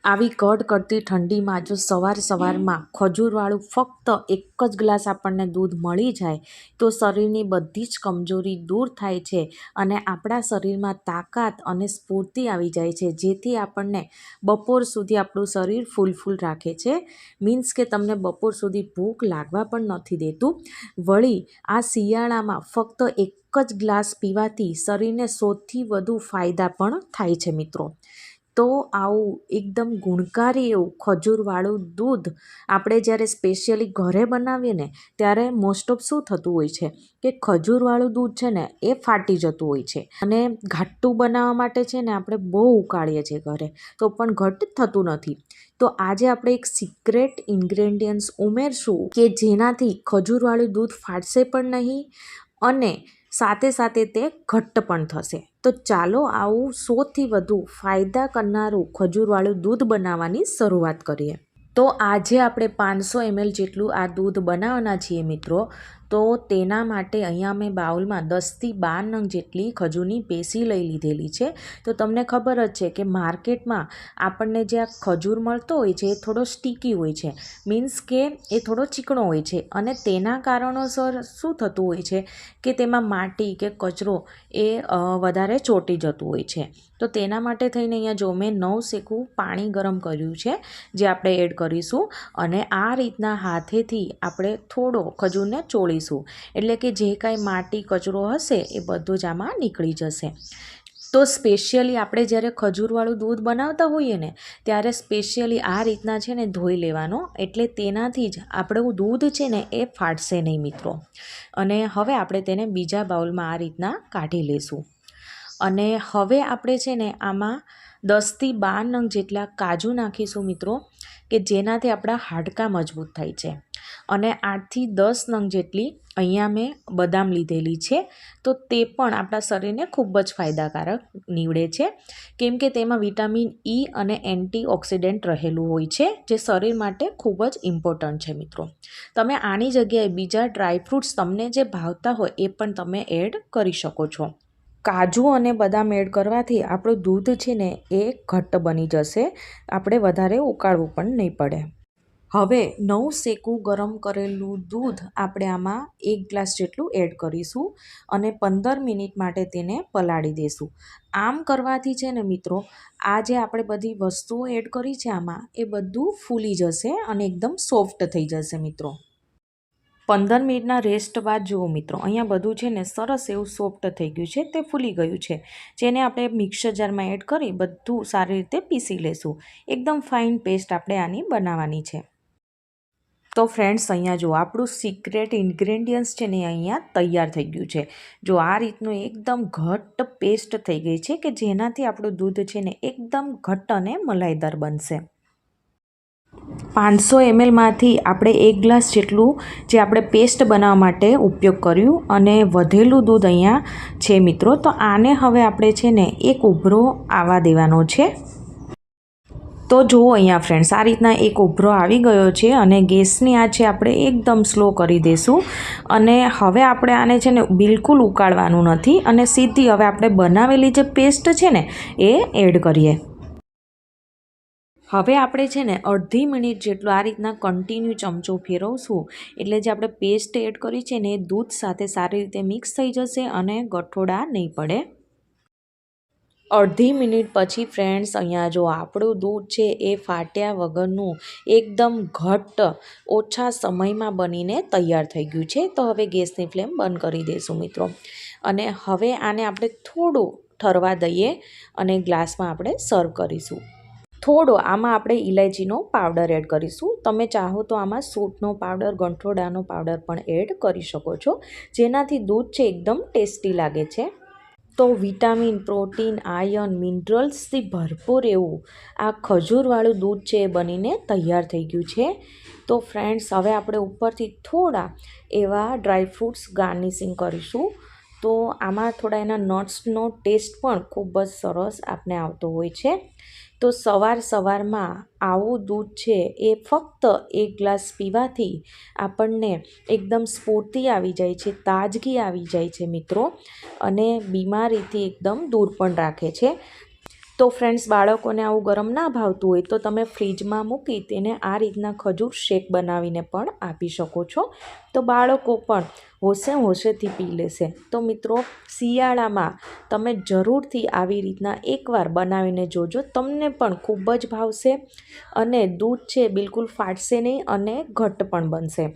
આવી કડકડતી ઠંડીમાં જો સવારમાં ખજૂરવાળું ફક્ત એક જ ગ્લાસ આપણને દૂધ મળી જાય તો શરીરની બધી જ કમજોરી દૂર થાય છે અને આપણા શરીરમાં તાકાત અને સ્ફૂર્તિ આવી જાય છે, જેથી આપણને બપોર સુધી આપણું શરીર ફૂલ રાખે છે। મીન્સ કે તમને બપોર સુધી ભૂખ લાગવા પણ નથી દેતું। વળી આ શિયાળામાં ફક્ત એક જ ગ્લાસ પીવાથી શરીરને સૌથી વધુ ફાયદા પણ થાય છે મિત્રો। તો આવું એકદમ ગુણકારી એવું ખજૂરવાળું દૂધ આપણે જ્યારે સ્પેશિયલી ઘરે બનાવીએ ને ત્યારે મોસ્ટ ઓફ શું થતું હોય છે કે ખજૂરવાળું દૂધ છે ને એ ફાટી જતું હોય છે અને ઘાટું બનાવવા માટે છે ને આપણે બહુ ઉકાળીએ છીએ ઘરે તો પણ ઘટ થતું નથી। તો આજે આપણે એક સિક્રેટ ઇન્ગ્રેડિયન્ટ્સ ઉમેરશું કે જેનાથી ખજૂરવાળું દૂધ ફાટશે પણ નહીં અને સાથે સાથે તે ઘટ્ટ પણ થશે। તો ચાલો આવું સૌથી વધુ ફાયદા કરનારું ખજૂરવાળું દૂધ બનાવવાની શરૂઆત કરીએ। તો આજે આપણે 500 ml જેટલું આ દૂધ બનાવવાના છીએ મિત્રો। તો તેના માટે અહીંયા મેં બાઉલમાં 10 થી 12 નંગ જેટલી ખજૂરની પેસી લઈ લીધેલી છે। તો તમને ખબર જ છે કે માર્કેટમાં આપણને જે આ ખજૂર મળતો હોય છે એ થોડો સ્ટીકી હોય છે, મીન્સ કે એ થોડો ચીકણો હોય છે અને તેના કારણોસર શું થતું હોય છે કે તેમાં માટી કે કચરો એ વધારે ચોંટી જતું હોય છે। તો તેના માટે થઈને અહીંયા જો મેં 9 સેકું પાણી ગરમ કર્યું છે જે આપણે એડ કરીશું અને આ રીતના હાથેથી આપણે થોડો ખજૂરને ચોળીશું, એટલે કે જે કાંઈ માટી કચરો હશે એ બધું જ આમાં નીકળી જશે। તો સ્પેશિયલી આપણે જ્યારે ખજૂરવાળું દૂધ બનાવતા હોઈએ ને ત્યારે સ્પેશિયલી આ રીતના છે ને ધોઈ લેવાનો, એટલે તેનાથી જ આપણું દૂધ છે ને એ ફાટશે નહીં મિત્રો। અને હવે આપણે તેને બીજા બાઉલમાં આ રીતના કાઢી લઈશું અને હવે આપણે છે ને આમાં 10 થી 12 નંગ જેટલા કાજુ નાખીશું મિત્રો, કે જેનાથી આપણા હાડકાં મજબૂત થાય છે અને 8 થી 10 નંગ જેટલી અહીંયા મેં બદામ લીધેલી છે। તો તે પણ આપણા શરીરને ખૂબ જ ફાયદાકારક નીવડે છે, કેમ કે તેમાં વિટામિન E અને એન્ટીઓક્સિડન્ટ રહેલું હોય છે જે શરીર માટે ખૂબ જ ઇમ્પોર્ટન્ટ છે મિત્રો। તમે આની જગ્યાએ બીજા ડ્રાયફ્રૂટ્સ તમને જે ભાવતા હોય એ પણ તમે એડ કરી શકો છો। કાજુ અને બદામ એડ કરવાથી આપણું દૂધ છે ને એ ઘટ્ટ બની જશે, આપણે વધારે ઉકાળવું પણ નહીં પડે। હવે 9 સેકું ગરમ કરેલું દૂધ આપણે આમાં 1 ગ્લાસ જેટલું એડ કરીશું અને 15 મિનિટ માટે તેને પલાળી દઈશું। આમ કરવાથી છે ને મિત્રો આ જે આપણે બધી વસ્તુઓ એડ કરી છે આમાં એ બધું ફૂલી જશે અને એકદમ સોફ્ટ થઈ જશે મિત્રો। 15 મિનિટના રેસ્ટ બાદ જુઓ મિત્રો અહીંયા બધું છે ને સરસ એવું સોફ્ટ થઈ ગયું છે, તે ફૂલી ગયું છે, જેને આપણે મિક્સર જારમાં એડ કરી બધું સારી રીતે પીસી લેશું। એકદમ ફાઇન પેસ્ટ આપણે આની બનાવવાની છે। તો ફ્રેન્ડ્સ અહીંયા જો આપણું સિક્રેટ ઇન્ગ્રેડિયન્ટ્સ છે ને અહીંયા તૈયાર થઈ ગયું છે। જો આ રીતનું એકદમ ઘટ્ટ પેસ્ટ થઈ ગઈ છે કે જેનાથી આપણું દૂધ છે ને એકદમ ઘટ્ટ અને મલાઈદાર બનશે। 500 ml માંથી આપણે 1 ગ્લાસ જેટલું જે આપણે પેસ્ટ બનાવવા માટે ઉપયોગ કર્યું અને વધેલું દૂધ અહીંયા છે મિત્રો। તો આને હવે આપણે છે ને એક ઉભરો આવવા દેવાનો છે। તો જુઓ અહીંયા ફ્રેન્ડ્સ આ રીતના એક ઉભરો આવી ગયો છે અને ગેસની આંચ આપણે એકદમ સ્લો કરી દઈશું અને હવે આપણે આને છે ને બિલકુલ ઉકાળવાનું નથી અને સીધી હવે આપણે બનાવેલી જે પેસ્ટ છે ને એ એડ કરીએ। હવે આપણે છે ને અડધી મિનિટ જેટલું આ રીતના કન્ટિન્યુ ચમચો ફેરવશું, એટલે જે આપણે પેસ્ટ એડ કરી છે ને એ દૂધ સાથે સારી રીતે મિક્સ થઈ જશે અને ગઠોડા નહીં પડે। અડધી મિનિટ પછી ફ્રેન્ડ્સ અહીંયા જો આપણું દૂધ છે એ ફાટ્યા વગરનું એકદમ ઘટ્ટ ઓછા સમયમાં બનીને તૈયાર થઈ ગયું છે। તો હવે ગેસની ફ્લેમ બંધ કરી દઈશું મિત્રો અને હવે આને આપણે થોડું ઠરવા દઈએ અને ગ્લાસમાં આપણે સર્વ કરીશું। થોડો આમાં આપણે ઇલાયચીનો પાવડર એડ કરીશું, તમે ચાહો તો આમાં સૂંઠનો પાવડર, ગંઠોડાનો પાવડર પણ એડ કરી શકો છો, જેનાથી દૂધ છે એકદમ ટેસ્ટી લાગે છે। તો વિટામિન, પ્રોટીન, આયર્ન, મિનરલ્સથી ભરપૂર એવું આ ખજૂરવાળું દૂધ છે એ બનીને તૈયાર થઈ ગયું છે। તો ફ્રેન્ડ્સ હવે આપણે ઉપરથી થોડા એવા ડ્રાયફ્રૂટ્સ ગાર્નિશિંગ કરીશું। તો આમાં થોડા એના નટ્સનો ટેસ્ટ પણ ખૂબ જ સરસ આપણે આવતો હોય છે। તો સવારમાં આવું દૂધ છે એ ફક્ત 1 ગ્લાસ પીવાથી આપણને એકદમ સ્ફૂર્તિ આવી જાય છે, તાજગી આવી જાય છે મિત્રો અને બીમારીથી એકદમ દૂર પણ રાખે છે। તો ફ્રેન્ડ્સ, બાળકોને આવું ગરમ ના ભાવતું હોય તો તમે ફ્રીજમાં મૂકી તેને આ રીતના ખજૂર શેક બનાવીને પણ આપી શકો છો. તો બાળકો પણ હોશેથી પી લેશે. તો મિત્રો, શિયાળામાં તમે જરૂરથી આવી રીતના એકવાર બનાવીને જોજો, તમને પણ ખૂબ જ ભાવશે અને દૂધ છે બિલકુલ ફાટશે નહીં અને ઘટ્ટ પણ બનશે.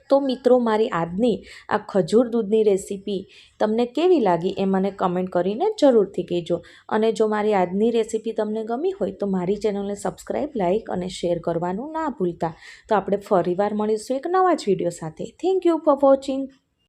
તો મિત્રો, મારી આજની આ ખજૂર દૂધની રેસીપી તમને કેવી લાગી એ મને કમેન્ટ કરીને જરૂરથી કહેજો. અને જો મારી આજની રેસીપી તમને ગમી હોય તો મારી ચેનલને સબસ્ક્રાઈબ, લાઈક અને શેર કરવાનું ના ભૂલતા. તો આપણે ફરીવાર મળીશું એક નવા જ વિડીયો સાથે. Thank you for watching.